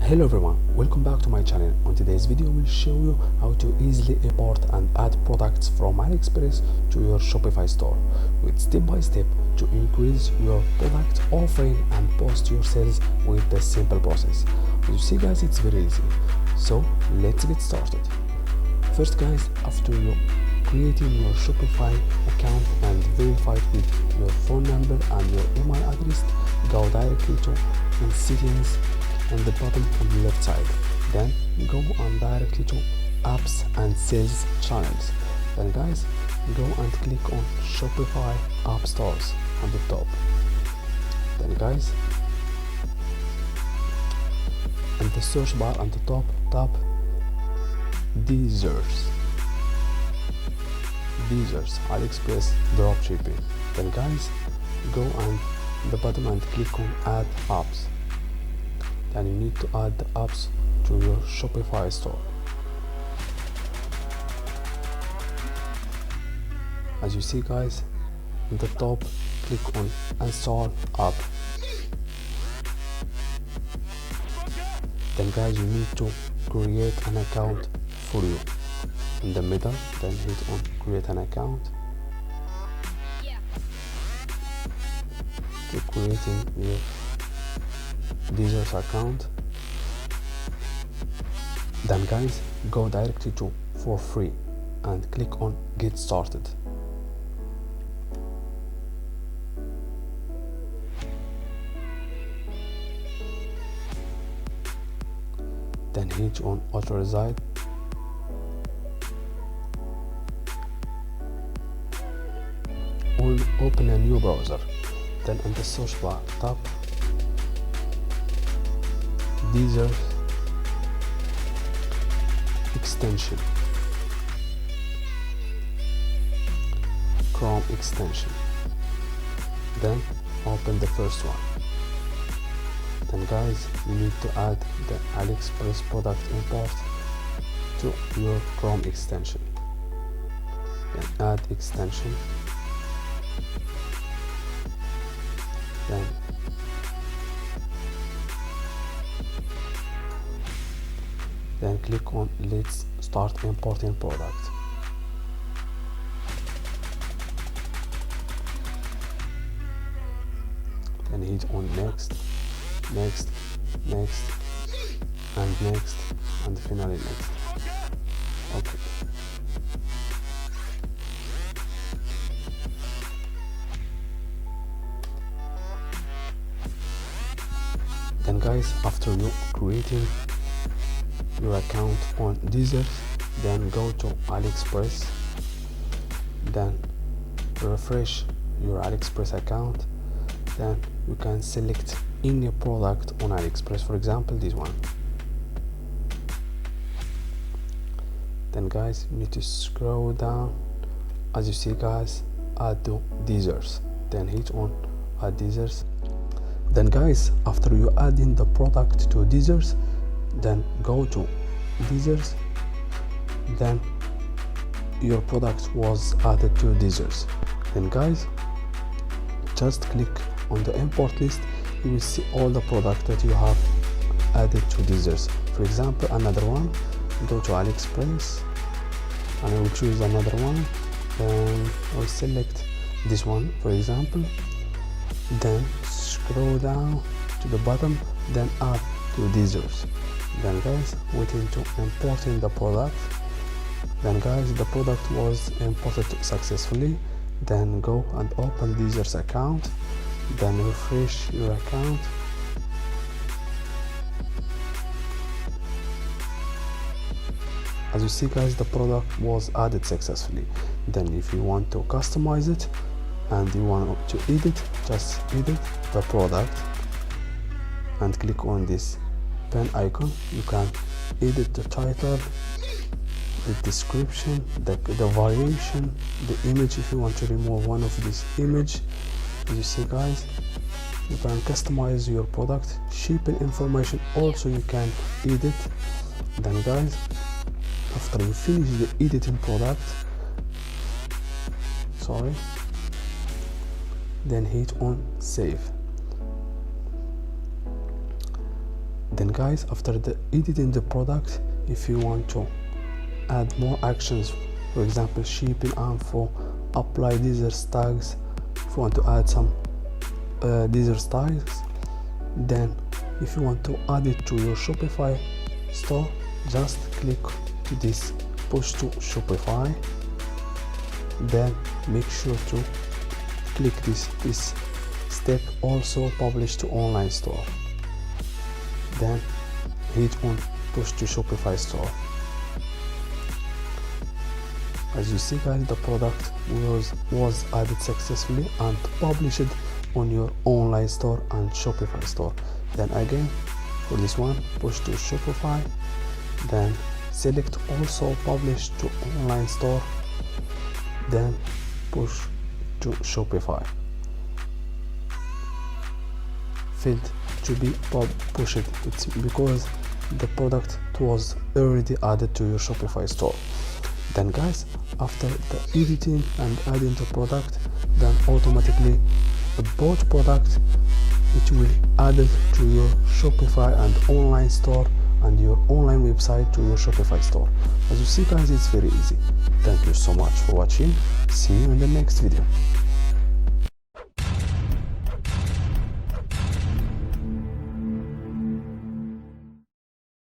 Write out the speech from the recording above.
Hello everyone, welcome back to my channel. On today's video we'll show you how to easily import and add products from AliExpress to your Shopify store with step by step to increase your product offering and boost your sales with the simple process. As you see guys, it's very easy. So let's get started. First guys, after you creating your Shopify account and verify it with your phone number and your email address, go directly to settings on the bottom on the left side. Then go on directly to apps and sales channels. Then guys, go and click on Shopify app stores on the top. Then guys, in the search bar on the top, tap Deezers AliExpress Dropshipping. Then guys, go on the bottom and click on add apps. Then you need to add the apps to your Shopify store. As you see guys, in the top, click on install app. Then guys, you need to create an account for you. In the middle, then hit on create an account. Keep creating your Deezers account. Then guys, go directly to for free and click on get started. Then hit on authorize. Open a new browser. Then in the search bar, tap Deezers extension, Chrome extension. Then open the first one. Then guys, you need to add the AliExpress product import to your Chrome extension. Then add extension. Then click on let's start importing product. Then hit on next, and finally next. Okay. Then guys, after you creating your account on Deezers, then go to AliExpress, then refresh your AliExpress account. Then you can select any product on AliExpress, for example this one. Then guys, you need to scroll down. As you see guys, add to Deezers, then hit on add Deezers. Then guys, after you add in the product to Deezers, then go to Deezers. Then your product was added to Deezers. Then guys, just click on the import list. You will see all the products that you have added to Deezers. For example, another one, go to AliExpress and I will choose another one. Then I will select this one, for example. Then scroll down to the bottom, then add to Deezers. Then guys, waiting to importing the product. Then guys, the product was imported successfully. Then go and open Deezers account, then refresh your account. As you see guys, the product was added successfully. Then if you want to customize it and you want to edit, just edit the product and click on this pen icon. You can edit the title, the description, the variation, the image. If you want to remove one of this image, as you see guys, you can customize your product. Shipping information also you can edit. Then guys, after you finish the editing product, then hit on save. Then guys, after the editing the product, if you want to add more actions, for example shipping info, apply these tags, if you want to add some these tags, then if you want to add it to your Shopify store, just click this push to Shopify, then make sure to click this step also publish to online store, then hit on push to Shopify store. As you see guys, the product was added successfully and published on your online store and Shopify store. Then again for this one, push to Shopify, then select also publish to online store, then push to Shopify. Failed to be pushed, it's because the product was already added to your Shopify store. Then guys, after the editing and adding the product, then automatically the bought product, it will add it to your Shopify and online store and your online website to your Shopify store. As you see guys, it's very easy. Thank you so much for watching. See you in the next video.